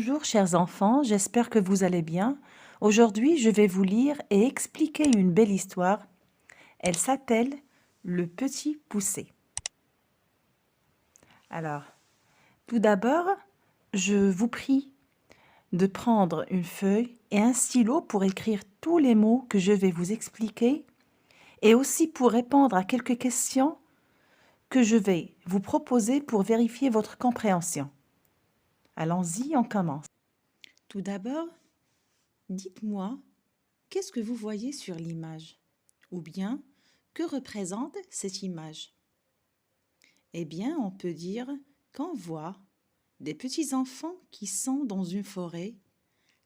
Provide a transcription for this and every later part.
Bonjour chers enfants, j'espère que vous allez bien. Aujourd'hui, je vais vous lire et expliquer une belle histoire. Elle s'appelle Le Petit Poucet. Alors, tout d'abord, je vous prie de prendre une feuille et un stylo pour écrire tous les mots que je vais vous expliquer et aussi pour répondre à quelques questions que je vais vous proposer pour vérifier votre compréhension. Allons-y, on commence. Tout d'abord, dites-moi, qu'est-ce que vous voyez sur l'image? Ou bien, que représente cette image? Eh bien, on peut dire qu'on voit des petits enfants qui sont dans une forêt.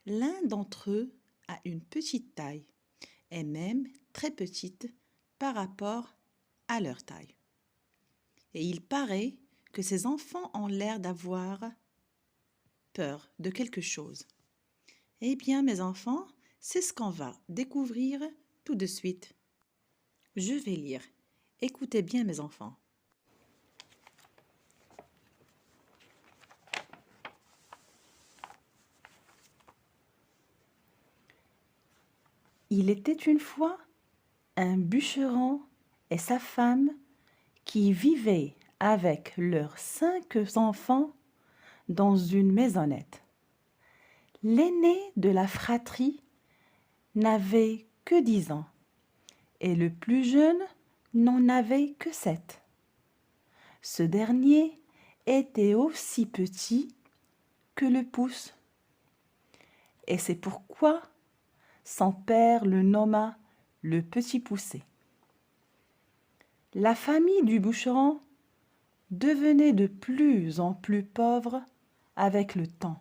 L'un d'entre eux a une petite taille, et même très petite par rapport à leur taille. Et il paraît que ces enfants ont l'air d'avoir peur de quelque chose. Eh bien, mes enfants, c'est ce qu'on va découvrir tout de suite. Je vais lire. Écoutez bien, mes enfants. Il était une fois un bûcheron et sa femme qui vivaient avec leurs 5 enfants dans une maisonnette. L'aîné de la fratrie n'avait que 10 ans et le plus jeune n'en avait que 7. Ce dernier était aussi petit que le pouce. Et c'est pourquoi son père le nomma le Petit Poucet. La famille du bûcheron devenait de plus en plus pauvre avec le temps.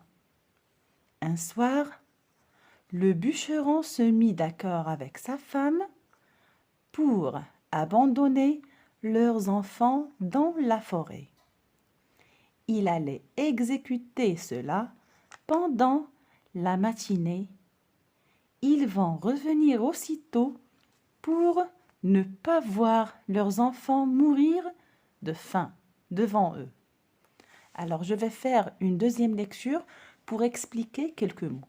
Un soir, le bûcheron se mit d'accord avec sa femme pour abandonner leurs enfants dans la forêt. Il allait exécuter cela pendant la matinée. Ils vont revenir aussitôt pour ne pas voir leurs enfants mourir de faim devant eux. Alors, je vais faire une deuxième lecture pour expliquer quelques mots.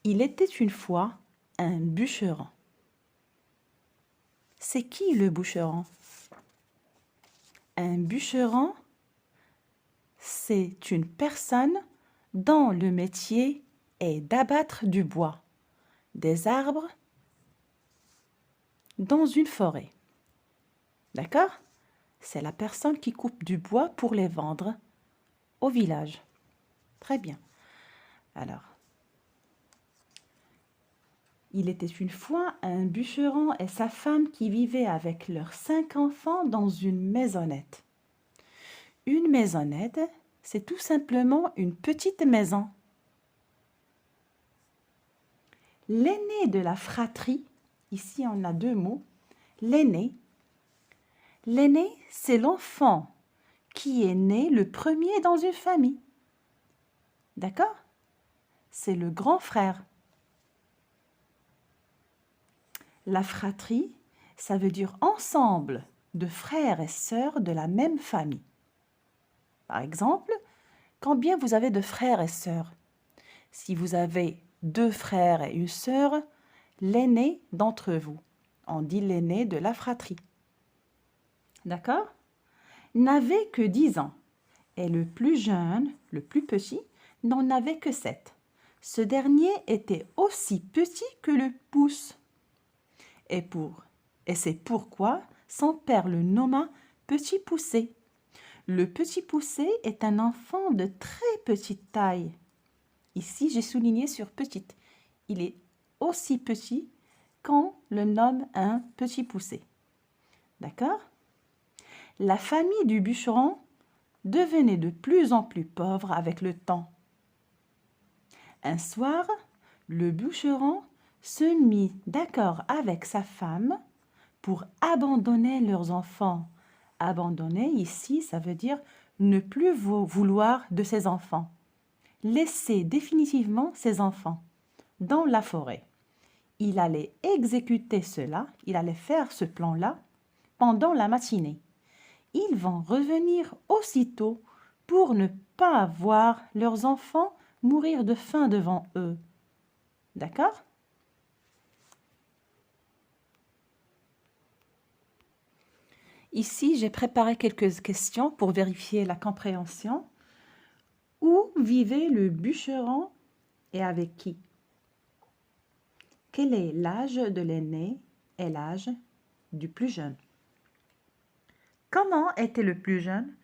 Il était une fois un bûcheron. C'est qui le bûcheron? Un bûcheron, c'est une personne dont le métier est d'abattre du bois, des arbres, dans une forêt. D'accord? C'est la personne qui coupe du bois pour les vendre au village. Très bien. Alors, il était une fois un bûcheron et sa femme qui vivaient avec leurs 5 enfants dans une maisonnette. Une maisonnette, c'est tout simplement une petite maison. L'aîné de la fratrie, ici on a 2 mots, l'aîné. L'aîné, c'est l'enfant qui est né le premier dans une famille. D'accord? C'est le grand frère. La fratrie, ça veut dire ensemble de frères et sœurs de la même famille. Par exemple, combien vous avez de frères et sœurs? Si vous avez 2 frères et une sœur, l'aîné d'entre vous, on dit l'aîné de la fratrie. D'accord? N'avait que 10 ans et le plus jeune, le plus petit, n'en avait que 7. Ce dernier était aussi petit que le pouce. Et c'est pourquoi son père le nomma Petit Poucet. Le Petit Poucet est un enfant de très petite taille. Ici, j'ai souligné sur petite. Il est aussi petit qu'on le nomme un Petit Poucet. D'accord? La famille du bûcheron devenait de plus en plus pauvre avec le temps. Un soir, le bûcheron se mit d'accord avec sa femme pour abandonner leurs enfants. Abandonner ici, ça veut dire ne plus vouloir de ses enfants. Laisser définitivement ses enfants dans la forêt. Il allait exécuter cela, il allait faire ce plan-là pendant la matinée. Ils vont revenir aussitôt pour ne pas voir leurs enfants mourir de faim devant eux. D'accord? Ici, j'ai préparé quelques questions pour vérifier la compréhension. Où vivait le bûcheron et avec qui? Quel est l'âge de l'aîné et l'âge du plus jeune? Comment était le plus jeune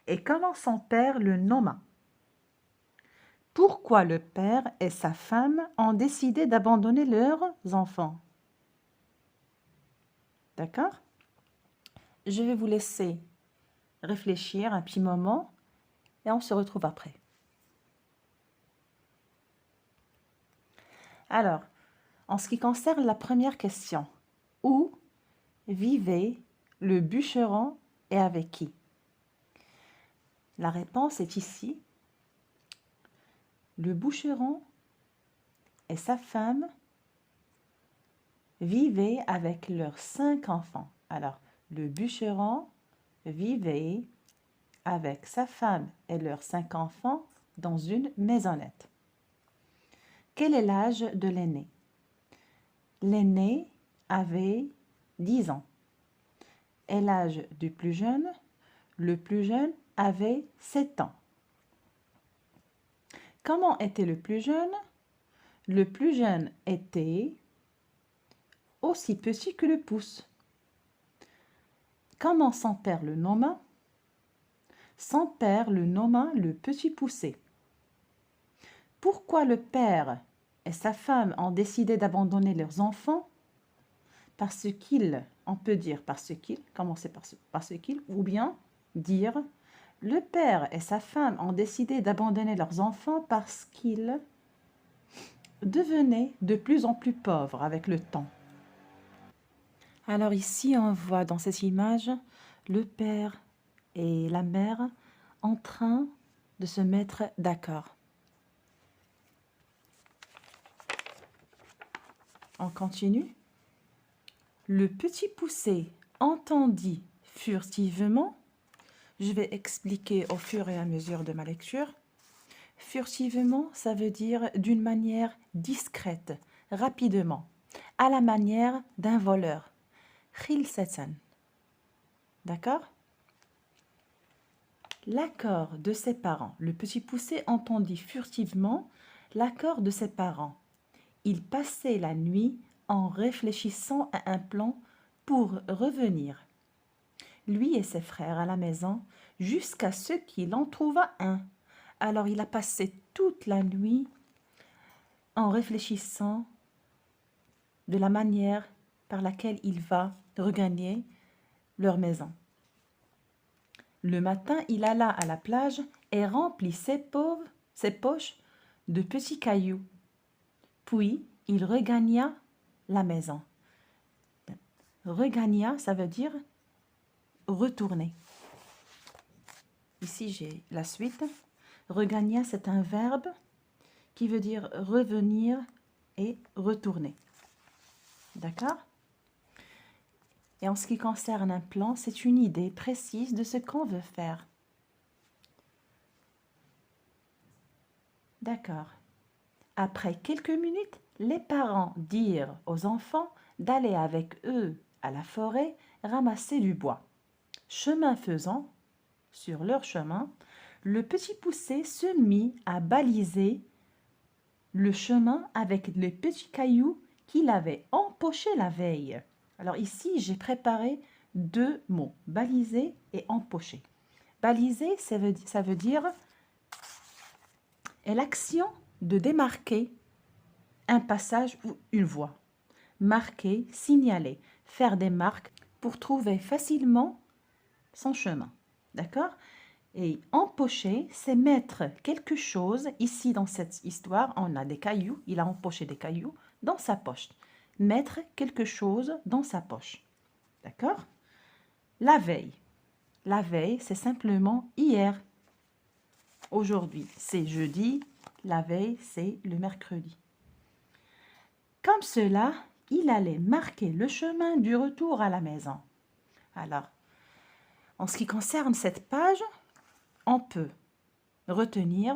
et comment son père le nomma? Pourquoi le père et sa femme ont décidé d'abandonner leurs enfants? D'accord? Je vais vous laisser réfléchir un petit moment et on se retrouve après. Alors, en ce qui concerne la première question, où vivait le bûcheron et avec qui? La réponse est ici. Le bûcheron et sa femme vivaient avec leurs 5 enfants. Alors, le bûcheron vivait avec sa femme et leurs 5 enfants dans une maisonnette. Quel est l'âge de l'aîné? L'aîné avait 10 ans. Et l'âge du plus jeune? Le plus jeune avait 7 ans. Comment était le plus jeune? Le plus jeune était aussi petit que le pouce. Comment son père le nomma? Son père le nomma le petit poucet. Pourquoi le père et sa femme ont décidé d'abandonner leurs enfants? Parce qu'ils, on peut dire parce qu'ils, commencer par parce qu'ils, ou bien dire le père et sa femme ont décidé d'abandonner leurs enfants parce qu'ils devenaient de plus en plus pauvres avec le temps. Alors ici, on voit dans cette image le père et la mère en train de se mettre d'accord. On continue. Le petit poucet entendit furtivement. Je vais expliquer au fur et à mesure de ma lecture. Furtivement, ça veut dire d'une manière discrète, rapidement, à la manière d'un voleur. Khilsatan. D'accord? L'accord de ses parents. Le petit poucet entendit furtivement l'accord de ses parents. Il passait la nuit en réfléchissant à un plan pour revenir, lui et ses frères, à la maison, jusqu'à ce qu'il en trouva un. Alors il a passé toute la nuit en réfléchissant de la manière par laquelle il va regagner leur maison. Le matin, il alla à la plage et remplit ses poches de petits cailloux. Puis, il regagna la maison. Regagna, ça veut dire retourner. Ici, j'ai la suite. Regagna, c'est un verbe qui veut dire revenir et retourner. D'accord? Et en ce qui concerne un plan, c'est une idée précise de ce qu'on veut faire. D'accord. Après quelques minutes, les parents dirent aux enfants d'aller avec eux à la forêt ramasser du bois. Chemin faisant, sur leur chemin, le petit poucet se mit à baliser le chemin avec les petits cailloux qu'il avait empochés la veille. Alors ici, j'ai préparé 2 mots, baliser et empocher. Baliser, ça veut dire l'action de démarquer un passage ou une voie. Marquer, signaler, faire des marques pour trouver facilement son chemin. D'accord? Et empocher, c'est mettre quelque chose. Ici, dans cette histoire, on a des cailloux. Il a empoché des cailloux dans sa poche. Mettre quelque chose dans sa poche. D'accord? La veille. La veille, c'est simplement hier. Aujourd'hui, c'est jeudi. La veille, c'est le mercredi. Comme cela, il allait marquer le chemin du retour à la maison. Alors, en ce qui concerne cette page, on peut retenir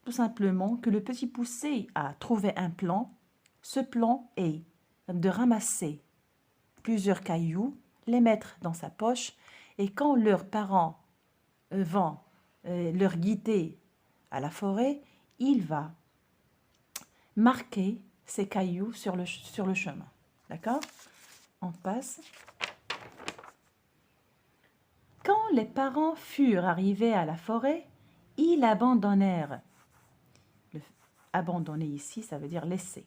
tout simplement que le petit poussé a trouvé un plan. Ce plan est de ramasser plusieurs cailloux, les mettre dans sa poche et quand leurs parents vont leur guider à la forêt, il va marquer ces cailloux sur le chemin. D'accord? On passe. Quand les parents furent arrivés à la forêt, ils abandonnèrent. Abandonner ici, ça veut dire laisser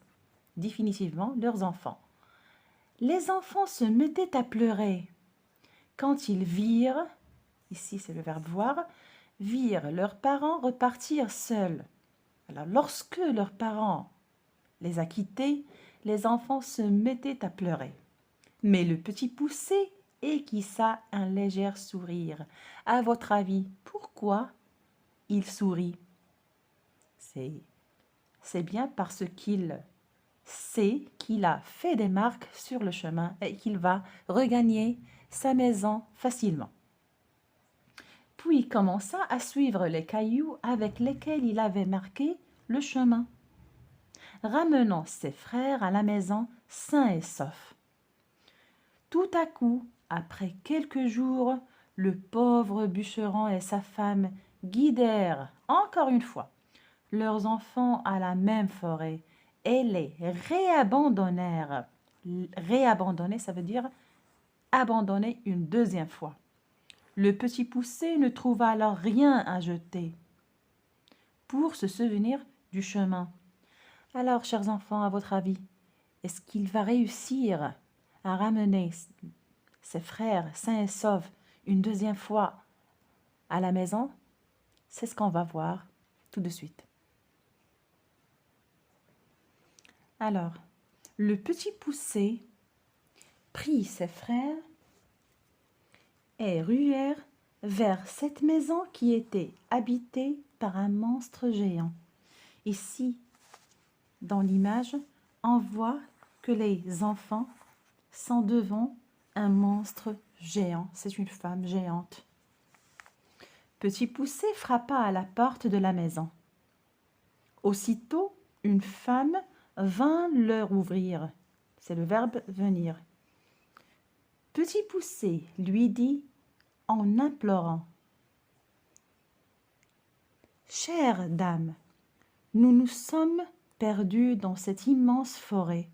définitivement leurs enfants. Les enfants se mettaient à pleurer quand ils virent, ici c'est le verbe voir, virent leurs parents repartir seuls. Alors lorsque leurs parents les a quittés, les enfants se mettaient à pleurer. Mais le petit poussé esquissa un léger sourire. À votre avis, pourquoi il sourit? C'est bien parce qu'il sait qu'il a fait des marques sur le chemin et qu'il va regagner sa maison facilement. Puis il commença à suivre les cailloux avec lesquels il avait marqué le chemin, ramenant ses frères à la maison sains et saufs. Tout à coup, après quelques jours, le pauvre bûcheron et sa femme guidèrent encore une fois leurs enfants à la même forêt et les réabandonnèrent. Réabandonner, ça veut dire abandonner une deuxième fois. Le petit poussé ne trouva alors rien à jeter pour se souvenir du chemin. Alors, chers enfants, à votre avis, est-ce qu'il va réussir à ramener ses frères sains et saufs une deuxième fois à la maison? C'est ce qu'on va voir tout de suite. Alors, le petit poussé prit ses frères et ruèrent vers cette maison qui était habitée par un monstre géant. Ici, dans l'image, on voit que les enfants sont devant un monstre géant. C'est une femme géante. Petit poussé frappa à la porte de la maison. Aussitôt, une femme vint leur ouvrir. C'est le verbe venir. Petit poussé lui dit en implorant: Chère dame, nous nous sommes perdus dans cette immense forêt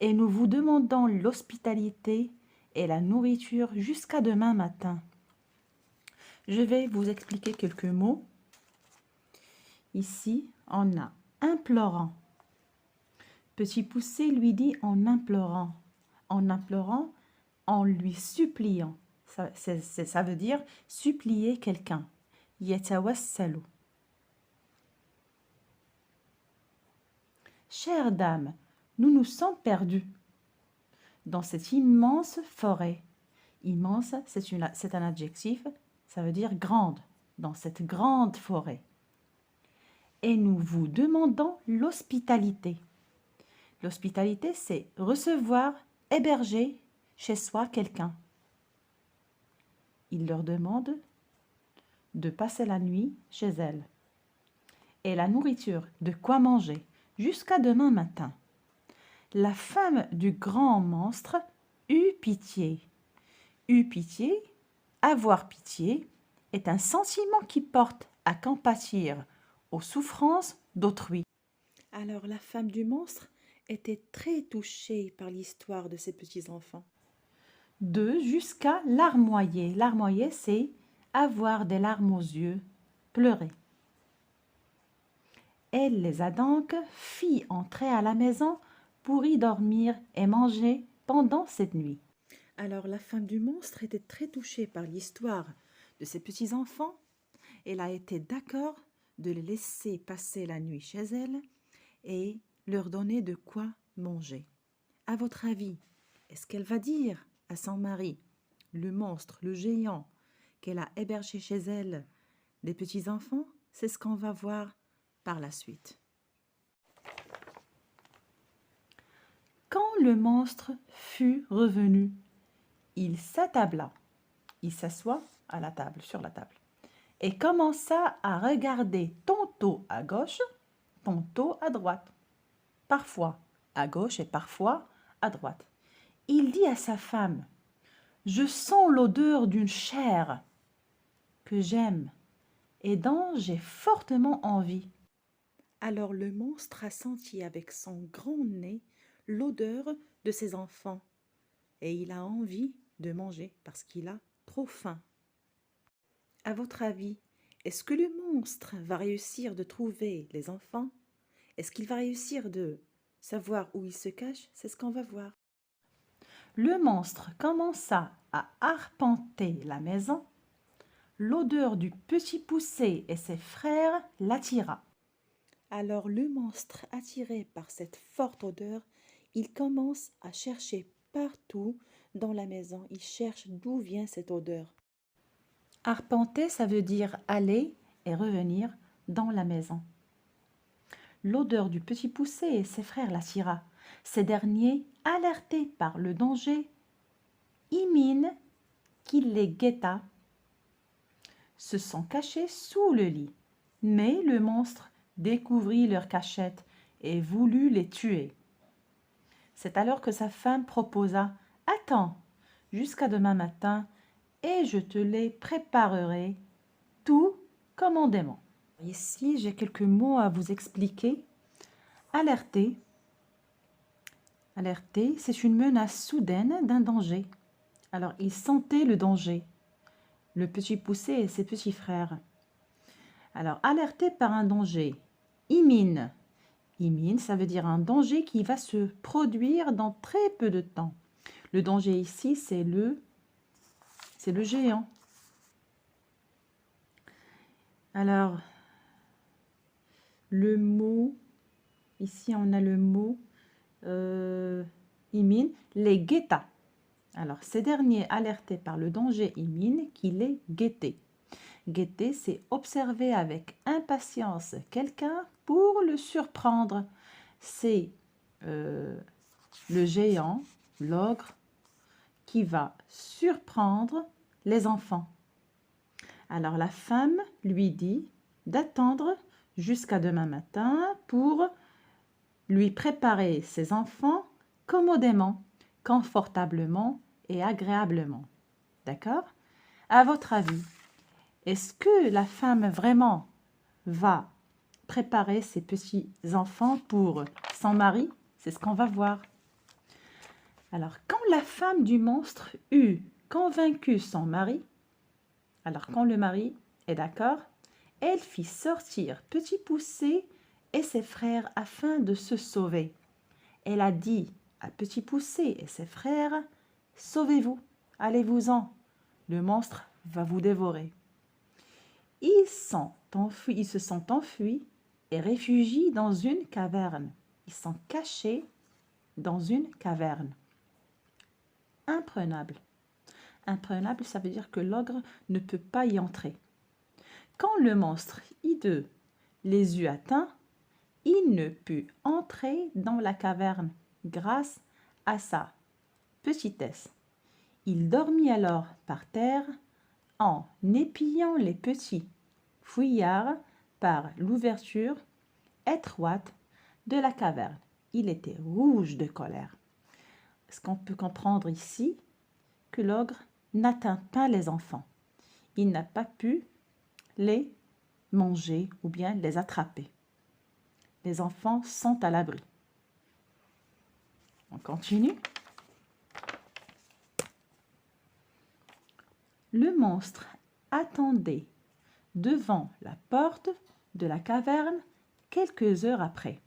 et nous vous demandons l'hospitalité et la nourriture jusqu'à demain matin. Je vais vous expliquer quelques mots. Ici, on a implorant. Petit poussé lui dit en implorant, en lui suppliant. Ça veut dire supplier quelqu'un. Yatawassalu. Chère dame, nous nous sommes perdus dans cette immense forêt. Immense, c'est un adjectif, ça veut dire grande, dans cette grande forêt. Et nous vous demandons l'hospitalité. L'hospitalité, c'est recevoir, héberger chez soi quelqu'un. Il leur demande de passer la nuit chez elle. Et la nourriture, de quoi manger, jusqu'à demain matin. La femme du grand monstre eut pitié. Eut pitié, avoir pitié, est un sentiment qui porte à compatir aux souffrances d'autrui. Alors la femme du monstre était très touchée par l'histoire de ses petits-enfants. Jusqu'à larmoyer. Larmoyer, c'est avoir des larmes aux yeux, pleurer. Elle les a donc fit entrer à la maison pour y dormir et manger pendant cette nuit. Alors la femme du monstre était très touchée par l'histoire de ses petits-enfants. Elle a été d'accord de les laisser passer la nuit chez elle et leur donner de quoi manger. À votre avis, est-ce qu'elle va dire à son mari, le monstre, le géant, qu'elle a hébergé chez elle des petits-enfants? C'est ce qu'on va voir par la suite. Quand le monstre fut revenu, il s'attabla. Il s'assoit à la table, sur la table. et commença à regarder tantôt à gauche, tantôt à droite, parfois à gauche et parfois à droite. Il dit à sa femme, « Je sens l'odeur d'une chair que j'aime et dont j'ai fortement envie. » Alors le monstre a senti avec son grand nez l'odeur de ses enfants et il a envie de manger parce qu'il a trop faim. À votre avis, est-ce que le monstre va réussir de trouver les enfants? Est-ce qu'il va réussir de savoir où ils se cachent? C'est ce qu'on va voir. Le monstre commença à arpenter la maison. L'odeur du petit poucet et ses frères l'attira. Alors le monstre, attiré par cette forte odeur, il commence à chercher partout dans la maison. Il cherche d'où vient cette odeur. Arpenter, ça veut dire aller et revenir dans la maison. L'odeur du petit poucet et ses frères l'attira. Ces derniers, alertés par le danger, imminent qu'il les guetta, se sont cachés sous le lit. Mais le monstre découvrit leur cachette et voulut les tuer. C'est alors que sa femme proposa « Attends jusqu'à demain matin et je te les préparerai tout commandément. » Ici, j'ai quelques mots à vous expliquer. Alerter. Alerter, c'est une menace soudaine d'un danger. Alors, il sentait le danger, le petit poucet et ses petits frères. Alors, alerté par un danger, imminent. Imminent, ça veut dire un danger qui va se produire dans très peu de temps. Le danger ici, c'est le géant. Alors, le mot, ici on a le mot imminent, les guetta. Alors, ces derniers alertés par le danger imminent qui les guettait. Guetter, c'est observer avec impatience quelqu'un pour le surprendre. C'est le géant, l'ogre, qui va surprendre les enfants. Alors la femme lui dit d'attendre jusqu'à demain matin pour lui préparer ses enfants commodément, confortablement et agréablement. D'accord? À votre avis, est-ce que la femme vraiment va préparer ses petits-enfants pour son mari? C'est ce qu'on va voir. Alors, quand la femme du monstre eut convaincu son mari, alors quand le mari est d'accord, elle fit sortir Petit Poucet et ses frères afin de se sauver. Elle a dit à Petit Poucet et ses frères, « Sauvez-vous, allez-vous-en, le monstre va vous dévorer. » Ils se sont enfuis et réfugiés dans une caverne. Ils sont cachés dans une caverne. Imprenable. Imprenable, ça veut dire que l'ogre ne peut pas y entrer. Quand le monstre hideux les eut atteints, il ne put entrer dans la caverne grâce à sa petitesse. Il dormit alors par terre en épiant les petits fouillards par l'ouverture étroite de la caverne. Il était rouge de colère. Est-ce qu'on peut comprendre ici que l'ogre n'atteint pas les enfants? Il n'a pas pu les manger ou bien les attraper. Les enfants sont à l'abri. On continue. Le monstre attendait devant la porte de la caverne quelques heures après.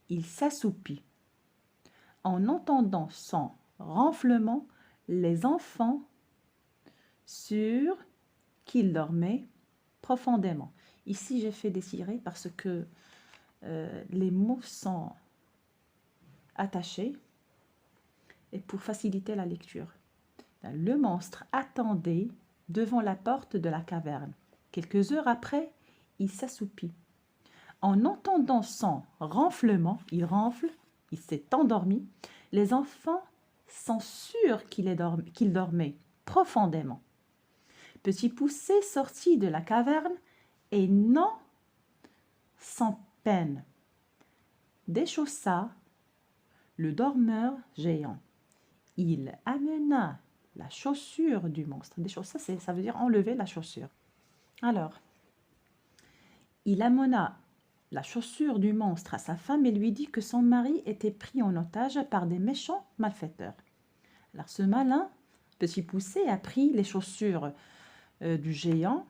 Il s'assoupit. En entendant son renflement, les enfants surent qu'il dormait profondément. Ici, j'ai fait des tirets parce que les mots sont attachés et pour faciliter la lecture. Le monstre attendait devant la porte de la caverne. Quelques heures après, il s'assoupit. En entendant son renflement, il ronfle, il s'est endormi. Les enfants sont sûrs qu'il dormait profondément. Petit Poucet sortit de la caverne et non sans peine déchaussa le dormeur géant. Il amena la chaussure du monstre. Déchaussa, ça veut dire enlever la chaussure. Alors, il amena la chaussure du monstre à sa femme et lui dit que son mari était pris en otage par des méchants malfaiteurs. Alors ce malin Petit Poucet a pris les chaussures du géant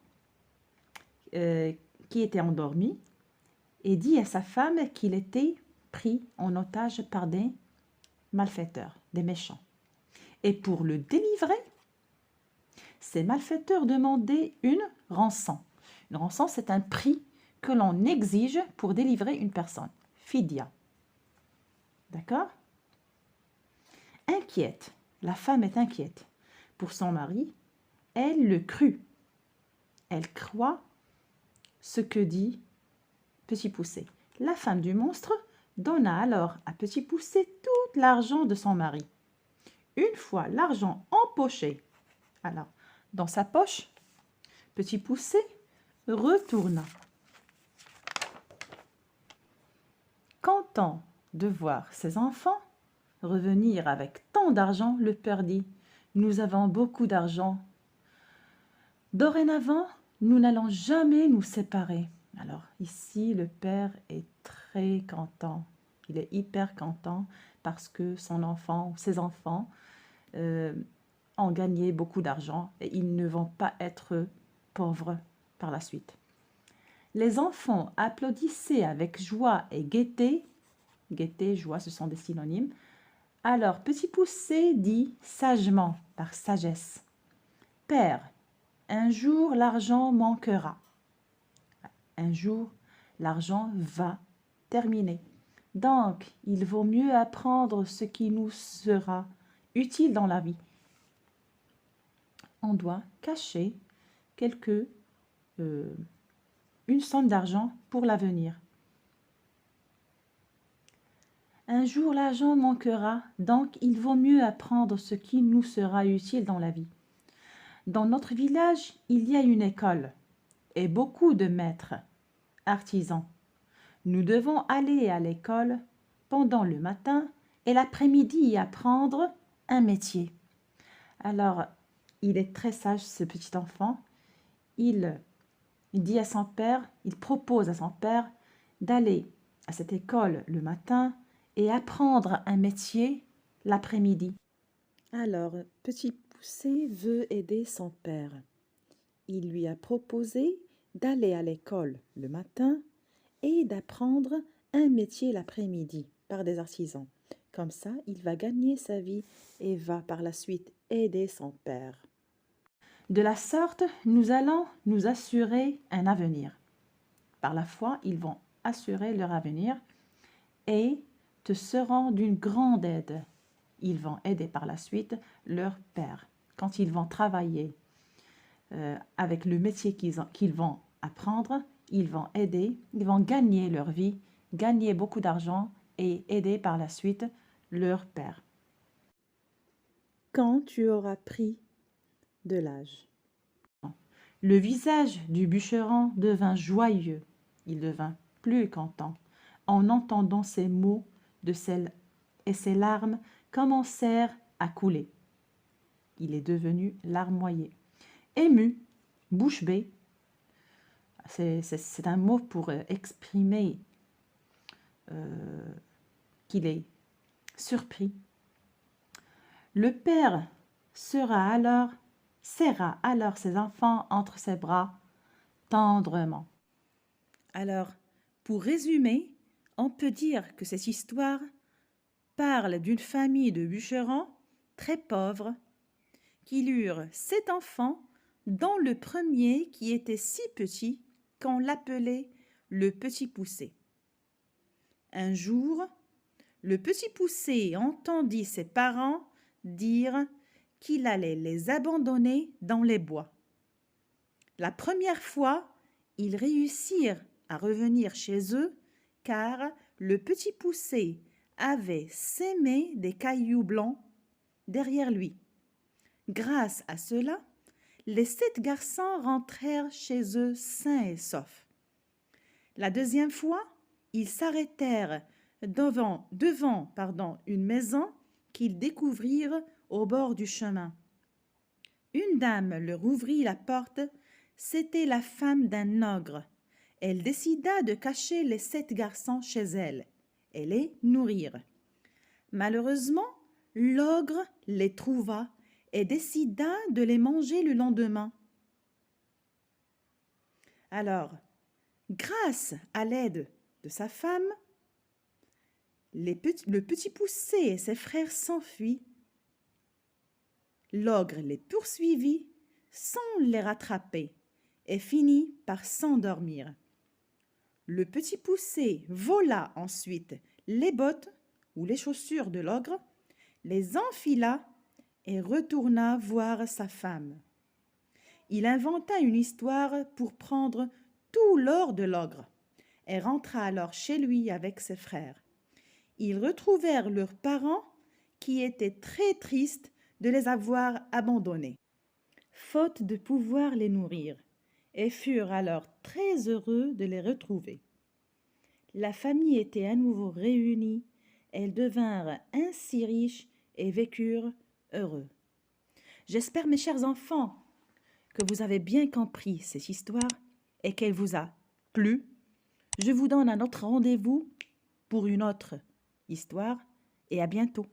qui était endormi et dit à sa femme qu'il était pris en otage par des malfaiteurs, des méchants. Et pour le délivrer, ces malfaiteurs demandaient une rançon. Une rançon, c'est un prix que l'on exige pour délivrer une personne. Fidya. D'accord? Inquiète. La femme est inquiète pour son mari. Elle le crut. Elle croit ce que dit Petit Poucet. La femme du monstre donna alors à Petit Poucet tout l'argent de son mari. Une fois l'argent empoché, alors dans sa poche, Petit Poucet retourna. Content de voir ses enfants revenir avec tant d'argent, le père dit « Nous avons beaucoup d'argent. Dorénavant, nous n'allons jamais nous séparer. » Alors ici, le père est très content. Il est hyper content parce que son enfant ou ses enfants ont gagné beaucoup d'argent et ils ne vont pas être pauvres par la suite. Les enfants applaudissaient avec joie et gaieté. Gaieté, joie, ce sont des synonymes. Alors, Petit Poucet dit sagement, par sagesse, « Père, un jour l'argent manquera. Un jour, l'argent va terminer. Donc, il vaut mieux apprendre ce qui nous sera utile dans la vie. On doit cacher une somme d'argent pour l'avenir. Un jour l'argent manquera, donc il vaut mieux apprendre ce qui nous sera utile dans la vie. Dans notre village, il y a une école et beaucoup de maîtres, artisans. Nous devons aller à l'école pendant le matin et l'après-midi y apprendre un métier. » Alors, il est très sage, ce petit enfant. Il dit à son père, il propose à son père d'aller à cette école le matin et apprendre un métier l'après-midi. Alors, Petit Poucet veut aider son père. Il lui a proposé d'aller à l'école le matin et d'apprendre un métier l'après-midi par des artisans. Comme ça, il va gagner sa vie et va par la suite aider son père. De la sorte, nous allons nous assurer un avenir. Par la foi, ils vont assurer leur avenir et te seront d'une grande aide. Ils vont aider par la suite leur père. Quand ils vont travailler avec le métier qu'ils vont apprendre, ils vont aider, ils vont gagner leur vie, gagner beaucoup d'argent et aider par la suite leur père. Quand tu auras pris de l'âge. Le visage du bûcheron devint joyeux. Il devint plus content en entendant ces mots et ses larmes commencèrent à couler. Il est devenu larmoyé. Ému, bouche bée, c'est un mot pour exprimer qu'il est surpris. Le père serra alors ses enfants entre ses bras tendrement. Alors, pour résumer, on peut dire que cette histoire parle d'une famille de bûcherons très pauvres qui eurent 7 enfants, dont le premier qui était si petit qu'on l'appelait le Petit Poucet. Un jour, le Petit Poucet entendit ses parents dire qu'il allait les abandonner dans les bois. La première fois, ils réussirent à revenir chez eux car le Petit Poucet avait sémé des cailloux blancs derrière lui. Grâce à cela, les 7 garçons rentrèrent chez eux sains et saufs. La deuxième fois, ils s'arrêtèrent devant une maison qu'ils découvrirent au bord du chemin. Une dame leur ouvrit la porte, c'était la femme d'un ogre. Elle décida de cacher les 7 garçons chez elle et les nourrir. Malheureusement, l'ogre les trouva et décida de les manger le lendemain. Alors, grâce à l'aide de sa femme, le petit poucet et ses frères s'enfuient. L'ogre les poursuivit sans les rattraper et finit par s'endormir. Le petit poucet vola ensuite les bottes ou les chaussures de l'ogre, les enfila et retourna voir sa femme. Il inventa une histoire pour prendre tout l'or de l'ogre et rentra alors chez lui avec ses frères. Ils retrouvèrent leurs parents qui étaient très tristes de les avoir abandonnés, faute de pouvoir les nourrir, et furent alors très heureux de les retrouver. La famille était à nouveau réunie, elles devinrent ainsi riches et vécurent heureux. J'espère, mes chers enfants, que vous avez bien compris cette histoire et qu'elle vous a plu. Je vous donne un autre rendez-vous pour une autre histoire et à bientôt.